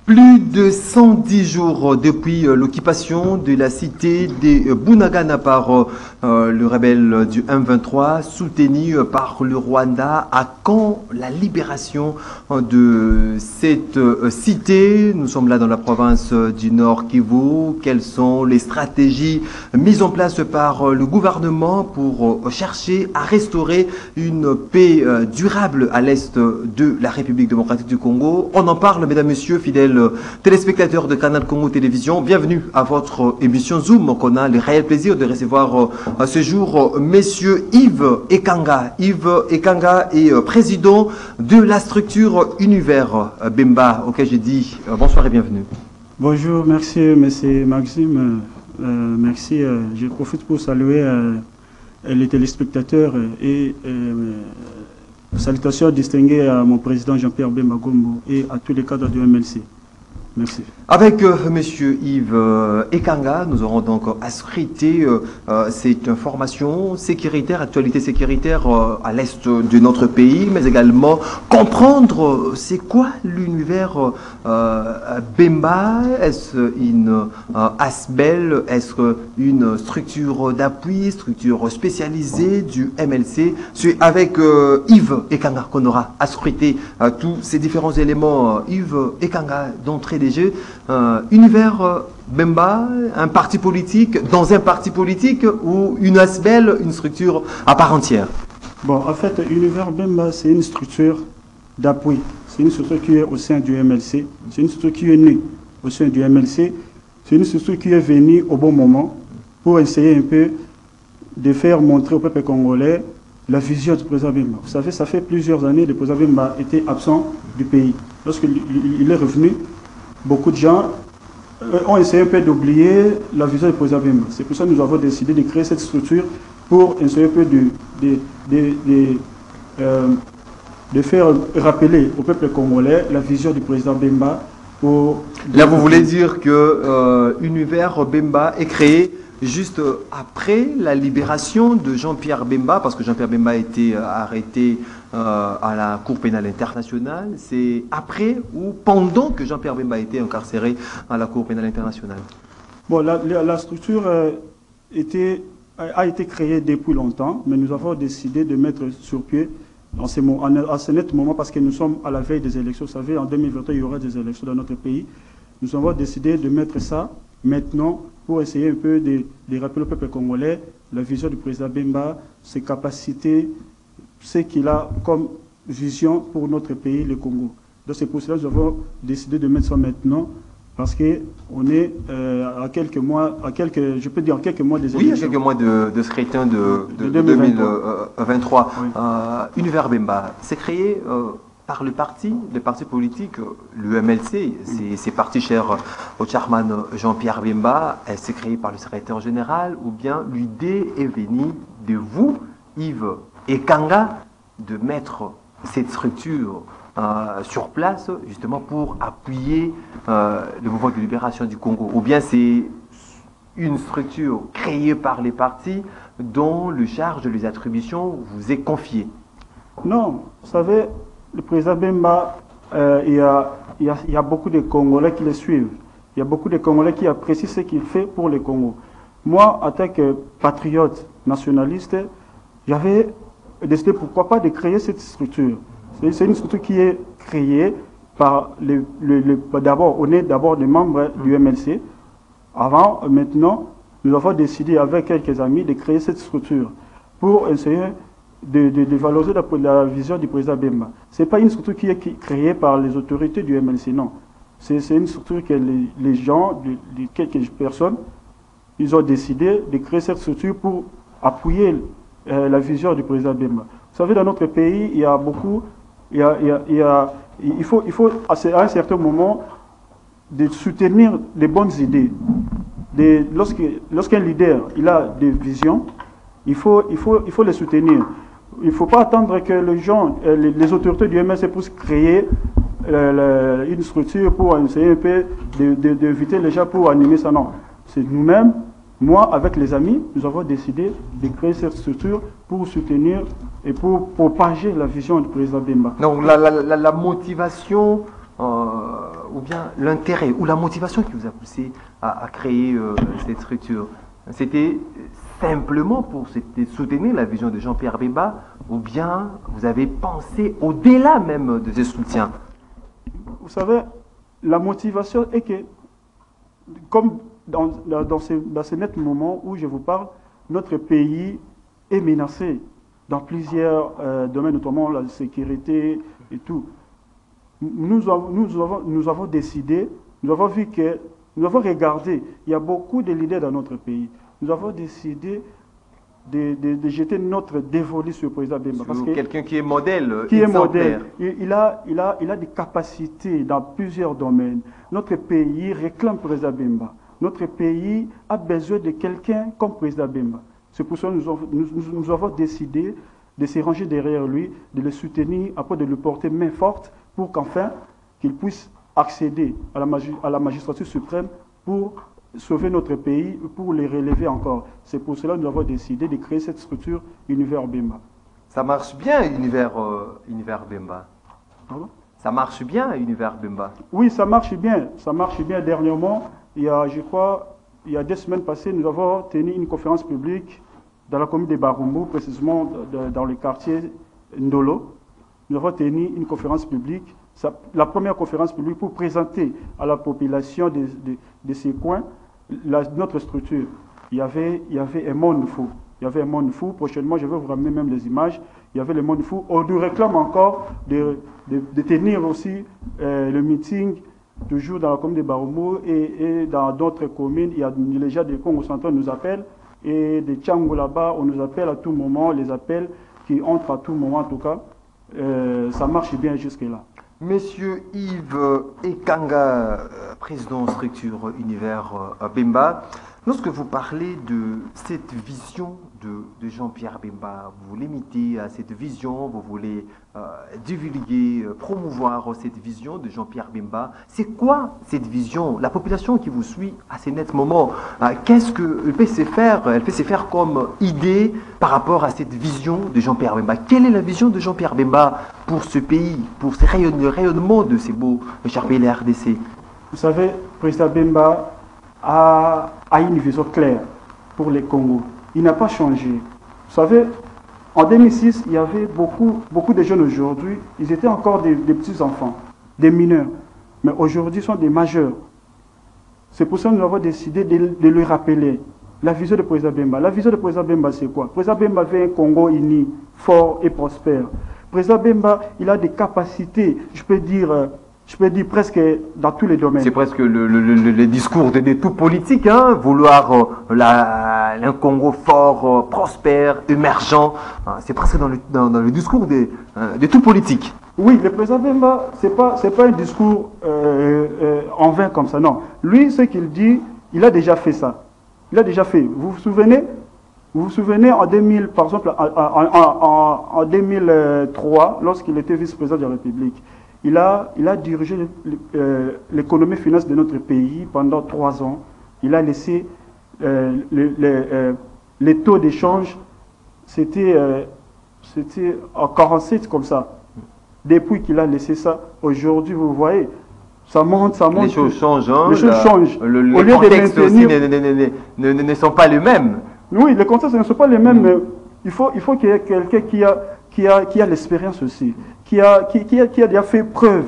Plus de 110 jours depuis l'occupation de la cité de Bunagana par le rebelle du M23, soutenu par le Rwanda. À quand la libération de cette cité? Nous sommes là dans la province du Nord Kivu. Quelles sont les stratégies mises en place par le gouvernement pour chercher à restaurer une paix durable à l'est de la République démocratique du Congo? On en parle, mesdames, messieurs, fidèles téléspectateurs de Canal Congo Télévision. Bienvenue à votre émission Zoom qu'on a le réel plaisir de recevoir ce jour messieurs Yves Ekanga. Yves Ekanga est président de la structure Univers Bemba, auquel j'ai dit bonsoir et bienvenue. Bonjour, merci monsieur Maxime. Merci. Je profite pour saluer les téléspectateurs et salutations distinguées à mon président Jean-Pierre Bemba Gombo et à tous les cadres du MLC. Merci. Avec monsieur Yves Ekanga, nous aurons donc à scruter cette information sécuritaire, actualité sécuritaire à l'est de notre pays, mais également comprendre c'est quoi l'univers Bemba. Est-ce une ASBEL? Est-ce une structure d'appui, structure spécialisée du MLC? C'est avec Yves Ekanga qu'on aura à scruter tous ces différents éléments. Yves Ekanga, d'entrée des jeux, Univers Bemba, un parti politique, dans un parti politique ou une ASBEL, une structure à part entière? Bon, en fait, Univers Bemba, c'est une structure d'appui. C'est une structure qui est au sein du MLC. C'est une structure qui est née au sein du MLC. C'est une structure qui est venue au bon moment pour essayer un peu de faire montrer au peuple congolais la vision du président Bemba. Vous savez, ça fait plusieurs années que le président Bemba était absent du pays. Lorsqu'il est revenu, beaucoup de gens ont essayé un peu d'oublier la vision du président Bemba. C'est pour ça que nous avons décidé de créer cette structure pour essayer un peu de faire rappeler au peuple congolais la vision du président Bemba. Là, vous voulez dire que Univers Bemba est créé juste après la libération de Jean-Pierre Bemba, parce que Jean-Pierre Bemba a été arrêté à la Cour pénale internationale. C'est après ou pendant que Jean-Pierre Bemba a été incarcéré à la Cour pénale internationale? Bon, la structure a été créée depuis longtemps, mais nous avons décidé de mettre sur pied à ce net moment, parce que nous sommes à la veille des élections. Vous savez, en 2021, il y aura des élections dans notre pays. Nous avons décidé de mettre ça maintenant pour essayer un peu de rappeler au peuple congolais la vision du président Bemba, ses capacités, ce qu'il a comme vision pour notre pays, le Congo. Donc c'est pour cela que nous avons décidé de mettre ça maintenant, parce qu'on est à quelques mois, je peux dire en quelques mois des élections. Oui, à quelques mois de scrutin de 2023. Oui. Univers Bemba, c'est créé par le parti politique, le MLC, c'est parti cher au chairman Jean-Pierre Bemba. Elle s'est créée par le secrétaire général, ou bien l'idée est venue de vous, Yves Ekanga, de mettre cette structure sur place, justement pour appuyer le mouvement de libération du Congo, ou bien c'est une structure créée par les partis dont le charge de les attributions vous est confiée? Non, vous savez, le président Bemba, il y a beaucoup de Congolais qui le suivent. Il y a beaucoup de Congolais qui apprécient ce qu'il fait pour le Congo. Moi, en tant que patriote nationaliste, j'avais décidé pourquoi pas de créer cette structure. C'est une structure qui est créée par d'abord, on est d'abord des membres du MLC. Maintenant, nous avons décidé avec quelques amis de créer cette structure pour essayer de valoriser la vision du président Bemba. Ce n'est pas une structure qui est créée par les autorités du MLC, non. C'est une structure que les gens, quelques personnes, ils ont décidé de créer cette structure pour appuyer la vision du président Bemba. Vous savez, dans notre pays, il y a beaucoup, il faut à un certain moment de soutenir les bonnes idées. Lorsqu'un leader il a des visions, il faut les soutenir. Il ne faut pas attendre que les autorités du MLC puissent créer une structure pour essayer un peu d'éviter les gens pour animer ça. Non, c'est nous-mêmes, moi avec les amis, nous avons décidé de créer cette structure pour soutenir et pour propager la vision du président Bemba. Donc la motivation ou bien l'intérêt ou la motivation qui vous a poussé à créer cette structure? C'était simplement pour soutenir la vision de Jean-Pierre Bemba, ou bien vous avez pensé au-delà même de ce soutien? Vous savez, la motivation est que, comme dans ce net moment où je vous parle, notre pays est menacé dans plusieurs domaines, notamment la sécurité et tout. Nous avons décidé, nous avons vu que, nous avons regardé, il y a beaucoup de leaders dans notre pays. Nous avons décidé de jeter notre dévolu sur le président Bemba. Parce que quelqu'un qui est modèle, qui est modèle. Il a des capacités dans plusieurs domaines. Notre pays réclame le président Bemba. Notre pays a besoin de quelqu'un comme président Bemba. C'est pour ça que nous avons décidé de se ranger derrière lui, de le soutenir, après de lui porter main forte pour qu'enfin, qu'il puisse accéder à la magistrature suprême pour sauver notre pays, pour les relever encore. C'est pour cela que nous avons décidé de créer cette structure Univers Bemba. Ça marche bien, Univers Bemba? Pardon? Ça marche bien, Univers Bemba? Oui, ça marche bien. Ça marche bien. Dernièrement, je crois, il y a 2 semaines passées, nous avons tenu une conférence publique dans la commune de Barumbu, précisément dans le quartier Ndolo. Nous avons tenu une conférence publique, la première conférence publique pour présenter à la population de ces coins notre structure. Il y avait un monde fou. Il y avait un monde fou. Prochainement, je vais vous ramener même les images. Il y avait le monde fou. On nous réclame encore de tenir aussi le meeting, toujours dans la commune de Barumbu et dans d'autres communes. Il y a les gens du Congo central nous appellent et de Tchangou là-bas, on nous appelle à tout moment, les appels qui entrent à tout moment en tout cas. Ça marche bien jusque-là. Monsieur Yves Ekanga, président structure Univers Bemba, lorsque vous parlez de cette vision de Jean-Pierre Bemba, vous limitez à cette vision, vous voulez divulguer, promouvoir cette vision de Jean-Pierre Bemba. C'est quoi cette vision? La population qui vous suit à ces nets moments, qu'est-ce qu'elle peut se faire? Elle peut se faire comme idée par rapport à cette vision de Jean-Pierre Bemba. Quelle est la vision de Jean-Pierre Bemba pour ce pays, pour le rayonnement de ces beaux cher pays, la RDC? Vous savez, le président Bemba a une vision claire pour les Congos. Il n'a pas changé. Vous savez, en 2006, il y avait beaucoup de jeunes aujourd'hui, ils étaient encore des petits-enfants, des mineurs. Mais aujourd'hui, ils sont des majeurs. C'est pour ça que nous avons décidé de lui rappeler la vision du président Bemba. La vision du président Bemba, c'est quoi? Le président Bemba veut un Congo uni, fort et prospère. Le président Bemba, il a des capacités, je peux dire presque dans tous les domaines. C'est presque le discours de tout politique, hein, vouloir un Congo fort, prospère, émergent. C'est presque dans le discours de tout politique. Oui, le président Bemba, c'est pas un discours en vain comme ça, non. Lui, ce qu'il dit, il a déjà fait ça. Il a déjà fait. Vous vous souvenez en 2000, par exemple, en 2003, lorsqu'il était vice-président de la République, il a dirigé l'économie et finance de notre pays pendant 3 ans. Il a laissé les taux d'échange, c'était en 47 comme ça. Depuis qu'il a laissé ça, aujourd'hui, vous voyez, ça monte. Les choses changent. Hein, les choses changent. Les contextes aussi ne sont pas les mêmes. Oui, les contextes ne sont pas les mêmes, mais il faut qu'il y ait quelqu'un qui a l'expérience aussi, qui a déjà fait preuve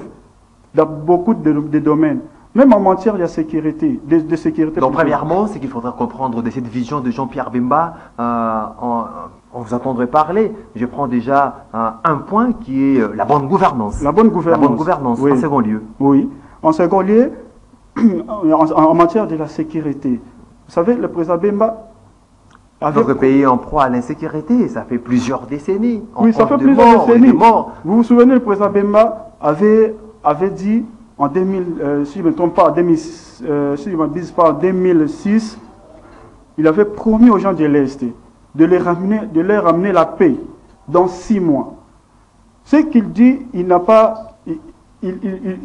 dans beaucoup de domaines. Même en matière de sécurité. Donc, premièrement, c'est qu'il faudra comprendre de cette vision de Jean-Pierre Bemba. On vous entendrait parler. Je prends déjà un point qui est la bonne gouvernance. La bonne gouvernance, oui. En second lieu. Oui. En second lieu, en matière de la sécurité. Vous savez, le président Bemba... Notre pays est en proie à l'insécurité, ça fait plusieurs décennies. Oui, ça fait plusieurs décennies. Vous vous souvenez, le président Bemba avait dit en 2000, si je ne me trompe pas, en 2006, il avait promis aux gens de l'Est de leur ramener la paix dans 6 mois. Ce qu'il dit,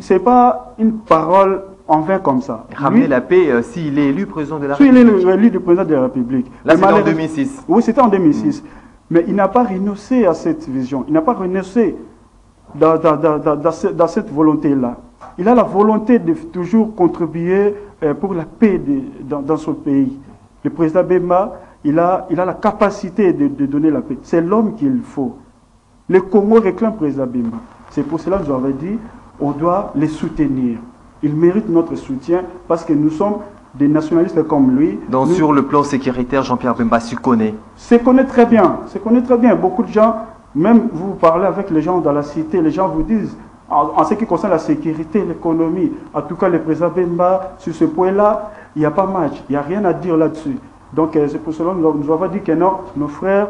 c'est pas une parole en vain comme ça. Ramener la paix s'il est élu président de la République. S'il est élu président de la République. Là, c'était en 2006. Oui, c'était en 2006. Mais il n'a pas renoncé à cette vision. Il n'a pas renoncé dans cette volonté-là. il a la volonté de toujours contribuer pour la paix dans son pays. Le président Bemba, il a la capacité de donner la paix. C'est l'homme qu'il faut. Le Congo réclame le président Bemba. C'est pour cela que nous avons dit, on doit les soutenir. Ils méritent notre soutien parce que nous sommes des nationalistes comme lui. Donc sur le plan sécuritaire, Jean-Pierre Bemba se connaît. Se connaît très bien. Se connaît très bien. Beaucoup de gens, même vous parlez avec les gens dans la cité, les gens vous disent, en ce qui concerne la sécurité, l'économie, en tout cas le président Bemba, sur ce point-là, il n'y a pas match. Il n'y a rien à dire là-dessus. Donc c'est pour cela que nous avons dit que non, nos frères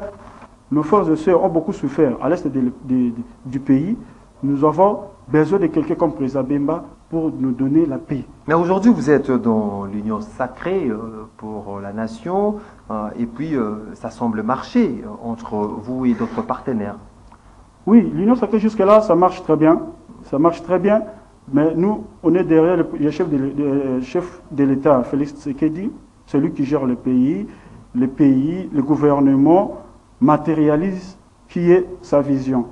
et sœurs ont beaucoup souffert à l'est du pays. Nous avons besoin de quelqu'un comme président Bemba pour nous donner la paix. Mais aujourd'hui, vous êtes dans l'union sacrée pour la nation, et puis ça semble marcher entre vous et d'autres partenaires. Oui, l'union sacrée jusque-là, ça marche très bien. Ça marche très bien. Mais nous, on est derrière le chef de l'État, Félix Tshisekedi, celui qui gère le pays, le gouvernement matérialise qui est sa vision.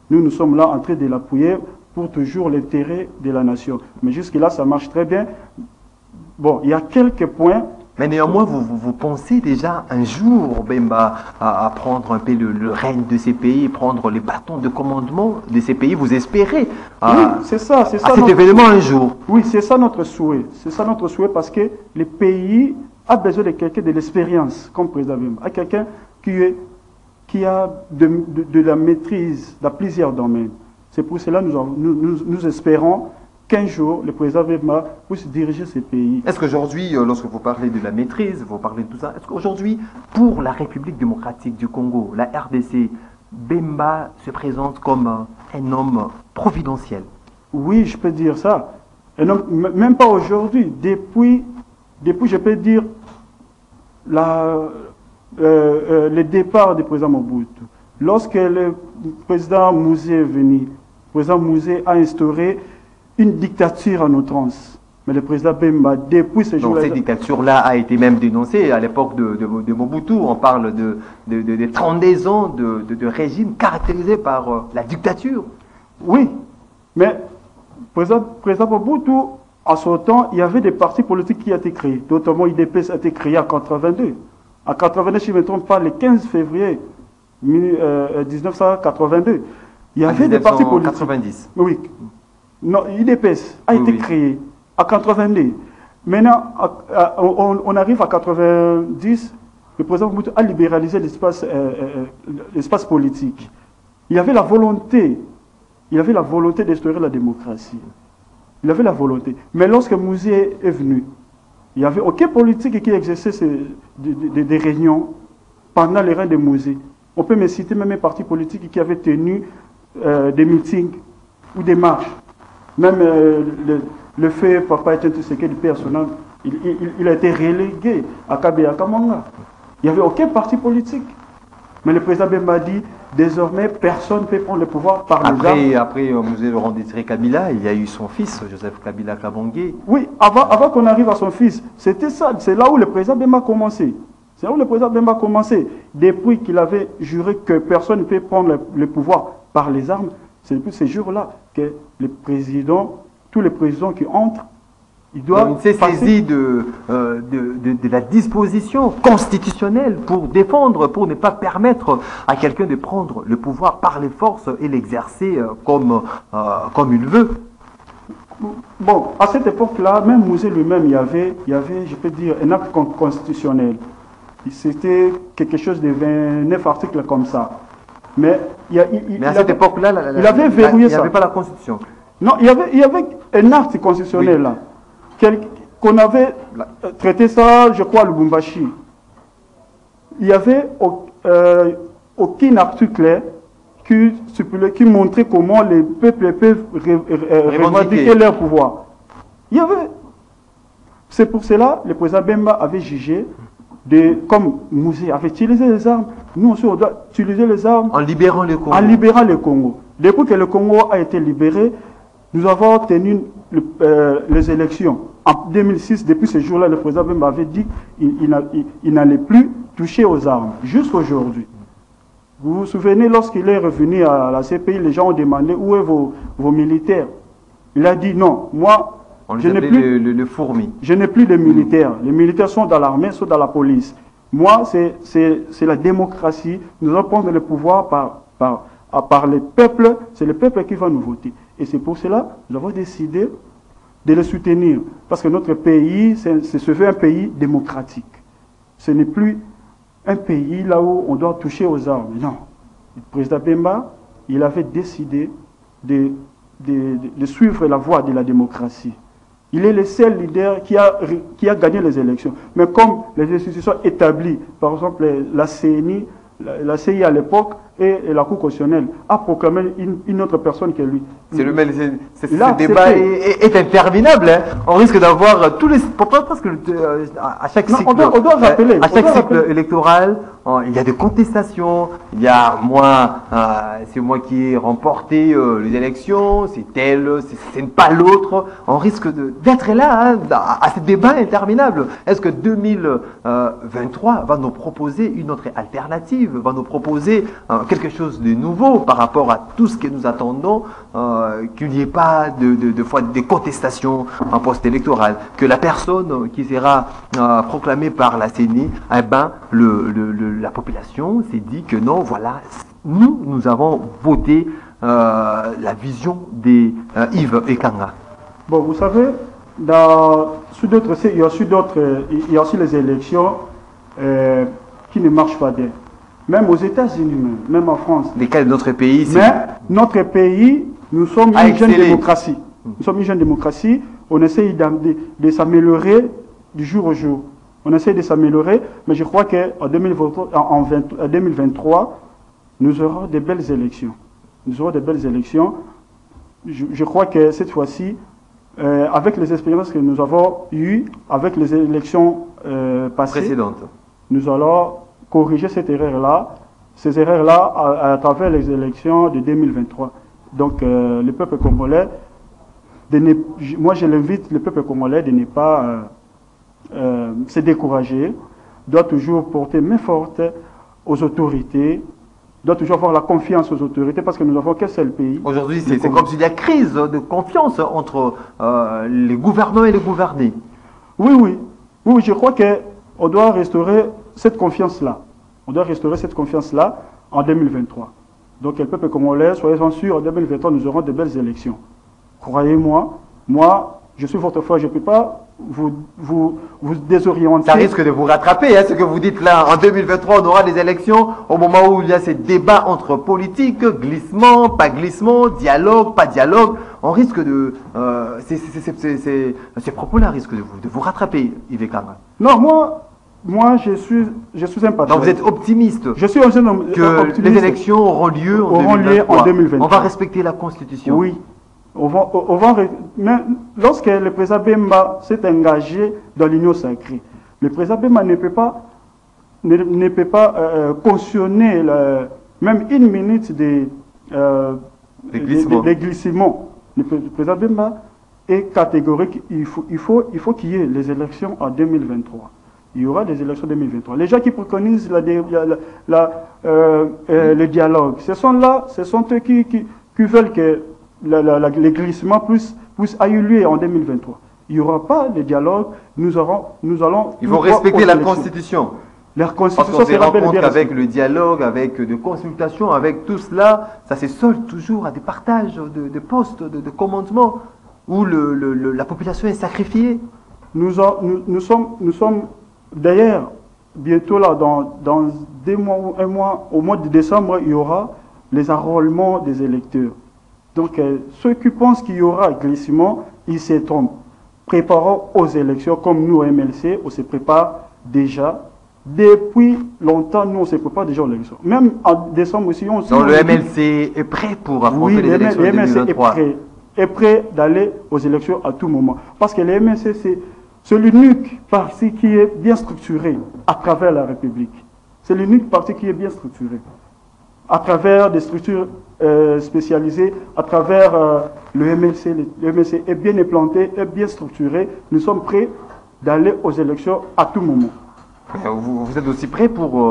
Nous sommes là en train de l'appuyer pour toujours l'intérêt de la nation. Mais jusque-là, ça marche très bien. Bon, il y a quelques points. Mais néanmoins, vous pensez déjà un jour, Bemba, à prendre un peu le règne de ces pays, prendre les bâtons de commandement de ces pays, vous espérez oui, c'est ça. À cet événement un jour. Oui, c'est ça notre souhait. C'est ça notre souhait parce que le pays a besoin de quelqu'un de l'expérience, comme président Bemba, quelqu'un qui a de la maîtrise dans plusieurs domaines. C'est pour cela que nous espérons qu'un jour, le président Bemba puisse diriger ces pays. Est-ce qu'aujourd'hui, lorsque vous parlez de la maîtrise, vous parlez de tout ça, est-ce qu'aujourd'hui, pour la République démocratique du Congo, la RDC, Bemba se présente comme un homme providentiel? Oui, je peux dire ça. Et non, même pas aujourd'hui. Depuis, je peux dire, le départ du président Mobutu. Lorsque le président Mouzé est venu, le président Mouzé a instauré une dictature en outrance. Mais le président Bemba, depuis ce jour-là... Donc cette dictature-là a été même dénoncée à l'époque de Mobutu. On parle de 32 ans de régime caractérisé par la dictature. Oui, mais le président Mobutu, en son temps, il y avait des partis politiques qui ont été créés. Notamment, IDPS a été créé en 1982. En 1982, si je ne me trompe pas, le 15 février 1982, il y avait des partis politiques. 1990. Oui. Non, IDPS a été créé en 1982. Maintenant, on arrive à 1990, le président Mobutu a libéralisé l'espace politique. Il avait la volonté d'instaurer la démocratie. Il avait la volonté. Mais lorsque Mouzé est venu, il n'y avait aucun politique qui exerçait des réunions pendant les règnes de Mouzé. On peut me citer même un parti politique qui avait tenu des meetings ou des marches. Même le fait Papa était tout ce qui est du personnel, il a été relégué à Kabila Kamanga. Il n'y avait aucun parti politique. Mais le président Bemba dit, désormais, personne ne peut prendre le pouvoir par les armes. Après Mouzé Laurent Désiré Kabila, il y a eu son fils, Joseph Kabila Kabange. Oui, avant qu'on arrive à son fils, c'était ça. C'est là où le président Bemba a commencé. C'est là où le président Bemba a commencé. Depuis qu'il avait juré que personne ne peut prendre le pouvoir par les armes, c'est depuis ces jours-là que tous les présidents qui entrent, ils doivent... Il s'est saisi de la disposition constitutionnelle pour défendre, pour ne pas permettre à quelqu'un de prendre le pouvoir par les forces et l'exercer comme il veut. Bon, à cette époque-là, même Mouzé lui-même, il y avait, je peux dire, un acte constitutionnel. C'était quelque chose de 29 articles comme ça. Mais à cette époque-là, il avait verrouillé ça. Il n'y avait pas la Constitution. Non, il y avait un acte constitutionnel là, qu'on avait traité ça, je crois, à Lubumbashi. Il n'y avait aucun article qui montrait comment les peuples peuvent revendiquer leur pouvoir. C'est pour cela que le président Bemba avait jugé, comme Mouzé avait utilisé les armes, nous aussi on doit utiliser les armes en libérant le Congo. Depuis que le Congo a été libéré, nous avons tenu les élections. En 2006, depuis ce jour-là, le président Bemba avait dit qu'il n'allait plus toucher aux armes, jusqu'aujourd'hui. Vous vous souvenez, lorsqu'il est revenu à la CPI, les gens ont demandé où est vos militaires. Il a dit non, moi, On les appelait le fourmi. je n'ai plus de militaires. Les militaires sont dans l'armée, sont dans la police. Moi, c'est la démocratie. Nous allons prendre le pouvoir par les peuples. C'est le peuple qui va nous voter. Et c'est pour cela que nous avons décidé de les soutenir. Parce que notre pays, se veut un pays démocratique. Ce n'est plus un pays là où on doit toucher aux armes. Non. Le président Bemba, il avait décidé de suivre la voie de la démocratie. Il est le seul leader qui a gagné les élections. Mais comme les institutions établies, par exemple la CNI, la CI à l'époque et la Cour constitutionnelle, a proclamé une autre personne que lui. Ce débat est interminable. Hein. On risque d'avoir tous les... Parce que à chaque cycle, on doit rappeler, à chaque cycle électoral, il y a des contestations. Il y a moi, c'est moi qui ai remporté les élections, c'est tel, c'est pas l'autre. On risque d'être là, hein, à ce débat interminable. Est-ce que 2023 va nous proposer une autre alternative, va nous proposer quelque chose de nouveau par rapport à tout ce que nous attendons, qu'il n'y ait pas de contestations en post-électoral, que la personne qui sera proclamée par la CENI, eh ben, la population s'est dit que non, voilà, nous avons voté la vision des Yves Ekanga. Bon, vous savez, il y a aussi les élections qui ne marchent pas bien. Même aux États-Unis, même en France. Les cas de notre pays, mais notre pays, nous sommes une jeune démocratie. Nous sommes une jeune démocratie. On essaye de s'améliorer du jour au jour. On essaye de s'améliorer, mais je crois qu'en 2023, nous aurons de belles élections. Nous aurons de belles élections. Je crois que cette fois-ci, avec les expériences que nous avons eues, avec les élections précédentes, nous allons corriger cette erreur-là, ces erreurs-là à travers les élections de 2023. Donc le peuple congolais, moi je l'invite, le peuple congolais de ne pas se décourager, doit toujours porter main forte aux autorités, doit toujours avoir la confiance aux autorités parce que nous n'avons qu'un seul pays. Aujourd'hui, c'est comme s'il y a crise de confiance entre les gouvernants et les gouvernés. Oui, je crois qu'on doit restaurer cette confiance-là. On doit restaurer cette confiance-là en 2023. Donc, le peuple congolais, soyez-en sûrs, en 2023, nous aurons de belles élections. Croyez-moi, moi, je suis votre foi, je ne peux pas vous désorienter. Ça risque de vous rattraper, hein, ce que vous dites là. En 2023, on aura des élections au moment où il y a ces débats entre politiques, glissement, pas glissement, dialogue, pas dialogue. On risque de... ces propos-là risquent de vous rattraper, Yves Ekanga. Non, moi, je suis un patriote. Donc vous êtes optimiste. Je suis optimiste que les élections auront lieu en 2023. On va respecter la Constitution. Oui. Mais lorsque le président Bemba s'est engagé dans l'union sacrée, le président Bemba ne peut pas cautionner même une minute de glissement. Le président Bemba est catégorique. Il faut qu'il y ait les élections en 2023. Il y aura des élections en 2023. Les gens qui préconisent le dialogue, ce sont eux qui veulent que les glissements puissent avoir lieu en 2023. Il n'y aura pas de dialogue. Nous allons. Il faut respecter la Constitution. La Constitution, parce qu'on se rend compte qu'avec le dialogue, avec des consultations, avec tout cela, ça se solde toujours à des partages de postes, de commandements, où la population est sacrifiée. Nous sommes d'ailleurs, bientôt là, dans 2 mois ou 1 mois, au mois de décembre, il y aura les enrôlements des électeurs. Donc, ceux qui pensent qu'il y aura glissement, ils se trompent. Préparons aux élections, comme nous, au MLC, on se prépare déjà. Depuis longtemps, nous, on se prépare déjà aux élections. Même en décembre aussi, on se... Donc, le MLC est prêt pour affronter les élections de 2023. Le MLC est prêt d'aller aux élections à tout moment. Parce que le MLC, c'est l'unique parti qui est bien structuré à travers la République. C'est l'unique parti qui est bien structuré. À travers des structures spécialisées, à travers le MLC. Le MLC est bien implanté, est bien structuré. Nous sommes prêts d'aller aux élections à tout moment. Vous êtes aussi prêt pour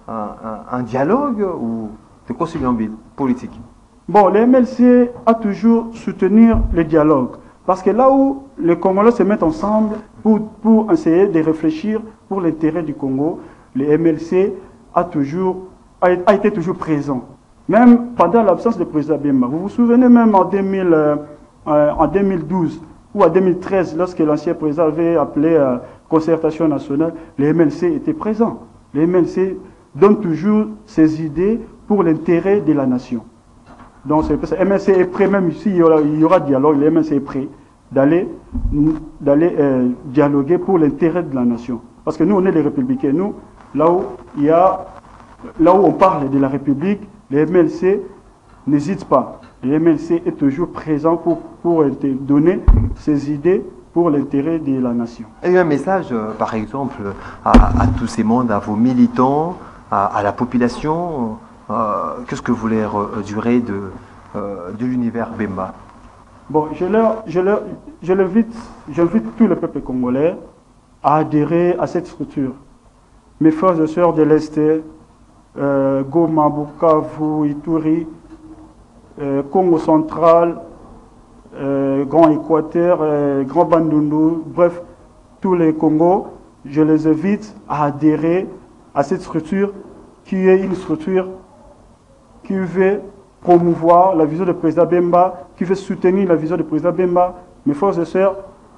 un dialogue ou de conciliambule politique? Bon, le MLC a toujours soutenu le dialogue. Parce que là où les Congolais se mettent ensemble pour essayer de réfléchir pour l'intérêt du Congo, le MLC a été toujours présent. Même pendant l'absence du président Bemba. Vous vous souvenez même en 2012 ou en 2013, lorsque l'ancien président avait appelé concertation nationale, le MLC était présent. Le MLC donne toujours ses idées pour l'intérêt de la nation. Donc, le MLC est prêt, même ici, il y aura dialogue, le MLC est prêt d'aller dialoguer pour l'intérêt de la nation. Parce que nous, on est les républicains. Nous, là où on parle de la République, le MLC n'hésite pas. Le MLC est toujours présent pour donner ses idées pour l'intérêt de la nation. Et un message, par exemple, à tous ces mondes, à vos militants, à la population, qu'est-ce que vous leur direz de l'univers Bemba? Bon, j'invite tout le peuple congolais à adhérer à cette structure. Mes frères et sœurs de l'Est, Goma, Bukavu, Ituri, Congo central, Grand Équateur, Grand Bandundu, bref, tous les Congos, je les invite à adhérer à cette structure qui est une structure qui veut promouvoir la vision du président Bemba, qui veut soutenir la vision du président Bemba. Mes frères et sœurs,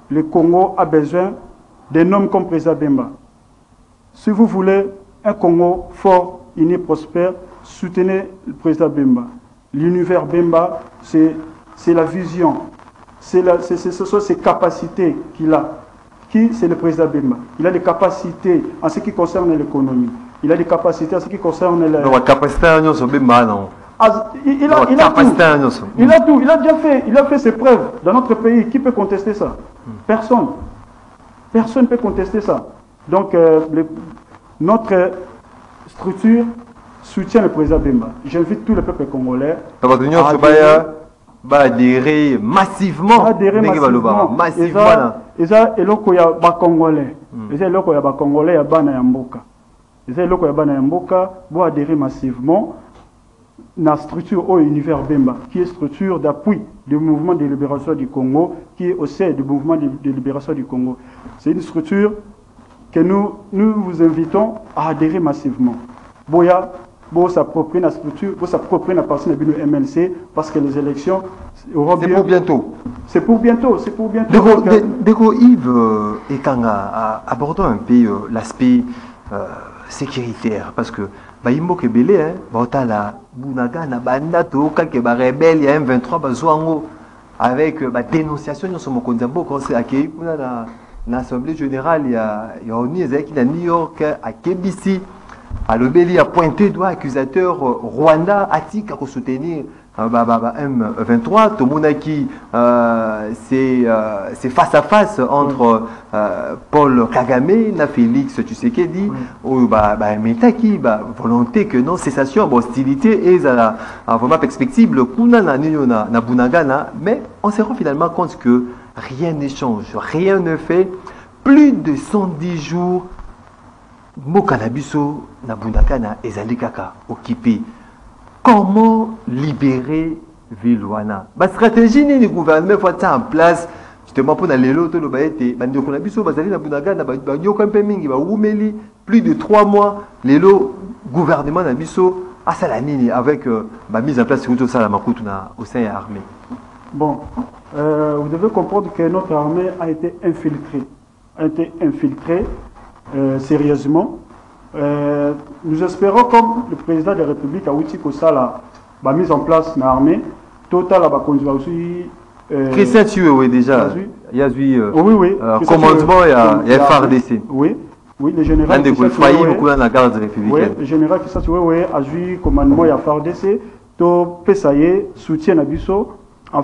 le Congo a besoin d'un homme comme président Bemba. Si vous voulez un Congo fort, uni, prospère, soutenez le président Bemba. L'univers Bemba, c'est la vision, ce sont ses capacités qu'il a. Qui, c'est le président Bemba. Il a des capacités en ce qui concerne l'économie. Il a des capacités en ce qui concerne la... Non, capacité à nous, Bemba, non. Il a tout. Il a déjà fait ses preuves dans notre pays. Qui peut contester ça? Personne. Personne ne peut contester ça. Donc, notre structure soutient le président Bemba. J'invite tout le peuple congolais à adhérer massivement. Massivement. Et ça, il y a Congolais. Il y a Congolais, il y a adhérer massivement la structure au univers Bemba, qui est structure d'appui du mouvement de libération du Congo, qui est au sein du mouvement de libération du Congo. C'est une structure que nous vous invitons à adhérer massivement. Boya, vous s'approprier la structure, vous s'approprier la personne de MLC, parce que les élections auront bien. C'est pour bientôt. C'est pour bientôt, c'est pour bientôt. Dégo Yves et Kanga, abordons un peu l'aspect sécuritaire, parce que Baïmbo Kebele, Baotala, Bunaga, Nabandato, Kake Barebel, il y a M23, Bazouango, avec la dénonciation de son Kondambo, quand c'est accueilli pour l'Assemblée générale, il y a New York, à Kebisi, à l'Obéli, a pointé doigt accusateur Rwanda, Atik, à soutenir M23, Tomonaki, c'est face à face entre Paul Kagame, na Félix Tshisekedi, ou Metaki, volonté que non, cessation, hostilité, et la vraiment perspective, le Kuna na Bunagana, mais on se rend finalement compte que rien n'échange, rien ne fait. Plus de 110 jours, Mokanabiso na Bunagana et Zalikaka occupé. Comment libérer Vilwana? La stratégie du gouvernement faut être en place justement pour aller l'autre le baïté. Plus de 3 mois, le gouvernement Nabiso a salanini avec la mise en place de Salamakout au sein de l'armée. Bon, vous devez comprendre que notre armée a été infiltrée, sérieusement. Nous espérons, comme le président de la République a dit que ça la mise en place de l'armée, total a conduit aussi. Christian Tué, oui, déjà. Il y a eu commandement, il y a FARDC. Oui, le général. Le général Christian Tué a eu commandement, il y a FARDC. To Pesaye soutient Nabiso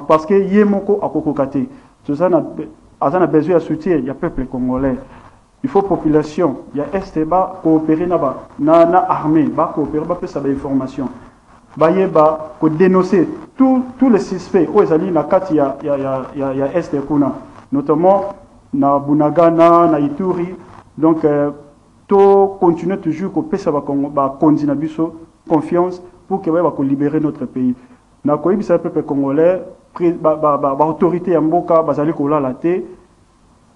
parce que Yemoko a kokokate. Tout ça a besoin de soutien, il y a peuple congolais. Il faut population, il y a STBA coopérer na armée, coopérer ba pesa ba information. Ba yeba ko dénoncer tous les suspects au ezali na kati ya ST kuna, notamment na Bunagana, na Ituri. Donc to continuer toujours ko pesa ba Kongo ba kondina biso confiance pour que va libérer notre pays. na koyebisa peuple congolais autorité ya mboka bazali kolala te.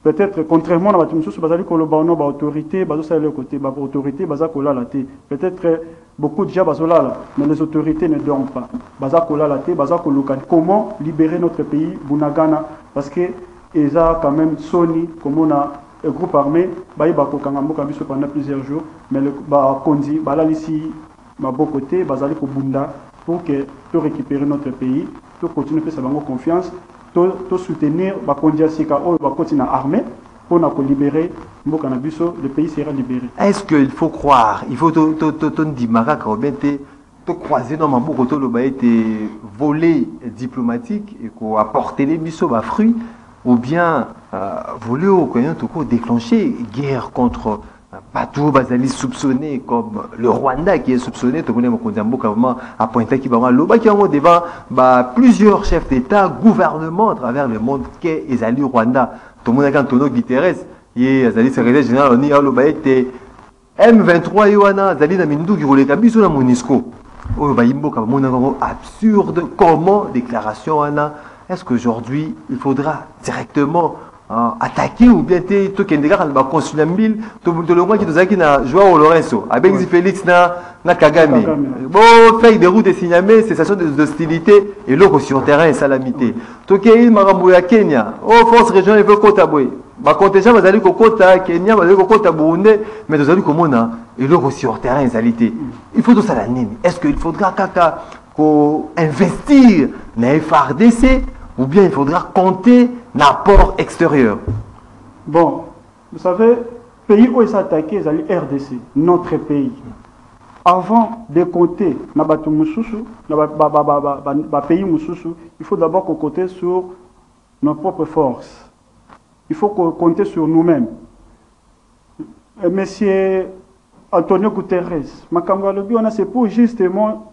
Peut-être contrairement à battu mususu bazali koloba no ba autorité bazosala le côté ba autorité baza kolala te. Peut-être beaucoup de gens bazolala mais les autorités ne dorment pas. Baza kolala te baza koluka comment libérer notre pays Bunagana parce que eza quand même Sony comme on a un groupe armé ba kokanga mboka biso pendant plusieurs jours mais le ba kondi balalisi ma beau côté bazali ko bunda pour que to récupérer notre pays, to continuer à faire confiance, to soutenir ba kondi asika o ba continuer à armer pour na ko libérer mboka na biso, le pays sera libéré. Est-ce qu'il faut croire, il faut to ndimaka ka obente to croiser dans maboko to lo ba été volé diplomatique et ko apporter les biso ba fruits ou bien voler au Koyen tout déclencher guerre contre Batou Bazali soupçonné comme le Rwanda qui est soupçonné, tout le monde a pointé qui va devant plusieurs chefs d'État, gouvernements à travers le monde qui est Ezali Rwanda. Tout le monde a Antonio Guterres, il est Ezali secrétaire général de l'ONU, M23 Yohana, Zali Namindou qui roulait Kabiso na Monisco. Absurde, comment déclaration Anna? Est-ce qu'aujourd'hui il faudra directement attaquer ou bien tout Kendega va consuler mille tout le monde qui nous a qui na Joao Lorenzo avec Félix na Kagame bon fait des routes de signamé cessation d'hostilité et l'eau sur terrain et salamité tout qui marambo ya Kenya oh force régionale il faut kota boy ba contingent bazali ko kota Kenya bazali ko kota Burundi mais bazali ko mona et l'eau sur terrain et salamité il faut tout ça la nini est-ce qu'il faudra kaka ko investir na FARDC ou bien il faudra compter l'apport extérieur? Bon, vous savez, pays où ils s'attaquent, c'est RDC, notre pays. Avant de compter na pays mususu, il faut d'abord compter sur nos propres forces. Il faut compter sur nous-mêmes. Monsieur Antonio Guterres, c'est pour justement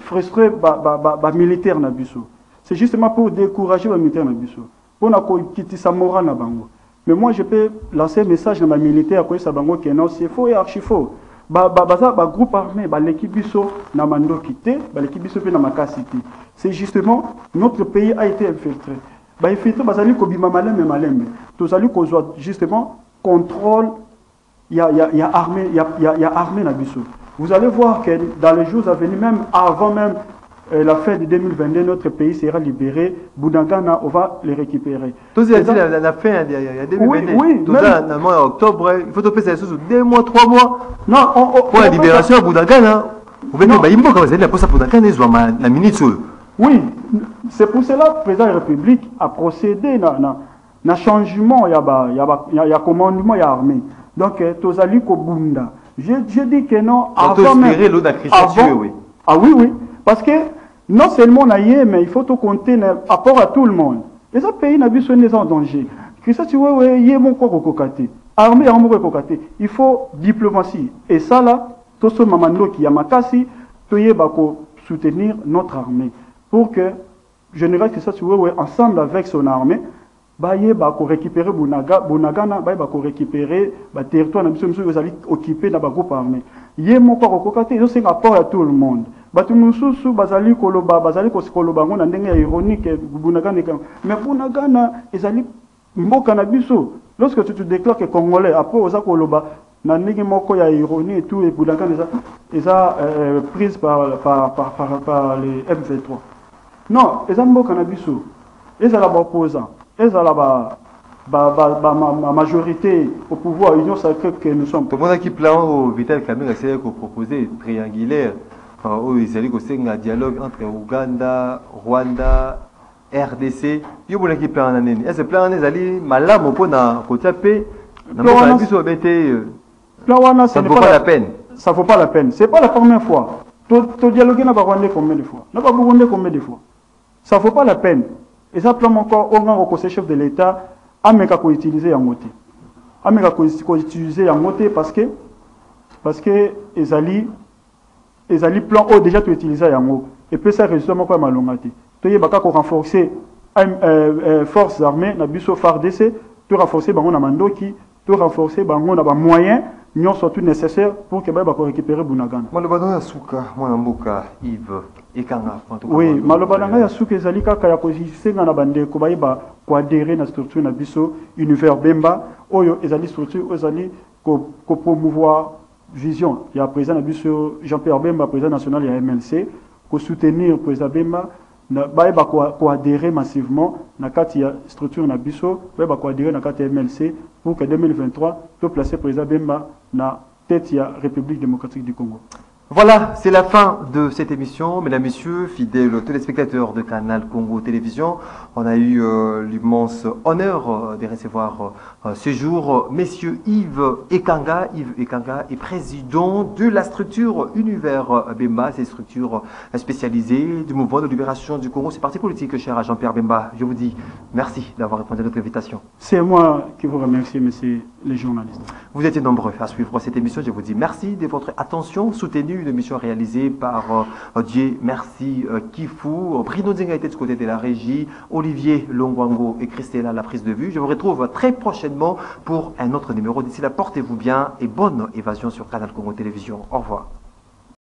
frustrer les militaires na biso. C'est justement pour décourager les militaires na biso. Pour na ko kitisa moral na bango. Mais moi je peux lancer un message à ma militaire ko sa bango que non c'est faux et archi faux. Groupe armé l'équipe biso na mando quitté, l'équipe biso pe na makasité. C'est justement notre pays a été infiltré. Infiltré bazali ko bima malem. Tozali ko justement contrôle il y a armée na biso. Vous allez voir que dans les jours à venir, même avant même la fin de 2022, notre pays sera libéré. Bunagana, on va les récupérer. Tout ça, la fin de 2022. Oui, tout ça, dans le mois d'octobre, il faut topper ça sous 2 mois, 3 mois. Non, pour la libération à Bunagana. Vous venez, quand vous allez la poste à Bunagana, la minute. Oui, c'est pour cela que le président de la République a procédé à changement, il y a commandement, il y a armée. Donc, Tozali Kobunda. Je dis que non, avant même... oui. Ah oui, parce que non seulement on a y mais il faut tout compter rapport à tout le monde. Les autres pays sont en danger. Armée, il faut diplomatie. Et ça là, tout ce mamando qui a makasi, soutenir notre armée. Pour que, général, que ça, ensemble avec son armée, récupérer Bunagana, récupérer le territoire occupé dans le groupe armé. Il y a un rapport à tout le monde. Ironique, mais Bunagana, lorsque tu te déclares que Congolais, après, il y a ironie et tout, et Bunagana est prise par les M23. Non, ils ont ils ont opposants. Et ça la majorité au pouvoir, l'union sacrée que nous sommes. Tout le monde qui plan au Vital Kamel a proposé triangulaire, où il s'agit d'un dialogue entre Ouganda, Rwanda, RDC. Il y a qui plan en année. Et ce plan est allé malade au point d'un côté paix. Ça ne vaut pas la peine. Ça ne vaut pas la peine. Ce n'est pas la première fois. Tu dialogues n'a pas Rwandais combien de fois? N'a pas Burundais combien de fois? Ça ne vaut pas la peine. Et ça, encore, au conseil chef de l'État, Ameka ko utiliser en moté. Ameka ko utiliser en moté parce que ezali plan O déjà tu utiliser en haut. Et puis ça résultat quoi malongati. Tu y baka ko renforcer forces armées na biso FARDC, tu renforcer bango na mandoki, tu renforcer bango na ba moyens nyonso tout nécessaire pour que ba ko récupérer Bunagana. Moi le badon ya suka, moi na mboka Yves. Ekanga. Oui, maloba nanga ya suki ezali kaka ya kosenga na bandeko bayeba koadere na structure na biso Univers Bemba oyo ezali structure oyo ezali ko promouvoir vision ya président na biso Jean-Pierre Bemba, président national ya MLC, ko soutenir président Bemba na bayeba koadere massivement na kati ya structure na biso bayeba koadere na kati ya MLC pour que 2023 to placer président Bemba na tête ya République démocratique du Congo. Voilà, c'est la fin de cette émission. Mesdames, Messieurs, fidèles téléspectateurs de Canal Congo Télévision, on a eu l'immense honneur de recevoir ce jour Messieurs Yves Ekanga. Yves Ekanga est président de la structure Univers Bemba, c'est une structure spécialisée du mouvement de libération du Congo. C'est parti politique, cher à Jean-Pierre Bemba. Je vous dis merci d'avoir répondu à notre invitation. C'est moi qui vous remercie, messieurs les journalistes. Vous étiez nombreux à suivre cette émission. Je vous dis merci de votre attention soutenue. Une émission réalisée par Dieu merci Kifou, Bruno Zinga était du côté de la régie, Olivier Longwango et Christella la prise de vue. Je vous retrouve très prochainement pour un autre numéro. D'ici là, portez-vous bien et bonne évasion sur Canal Congo Télévision. Au revoir.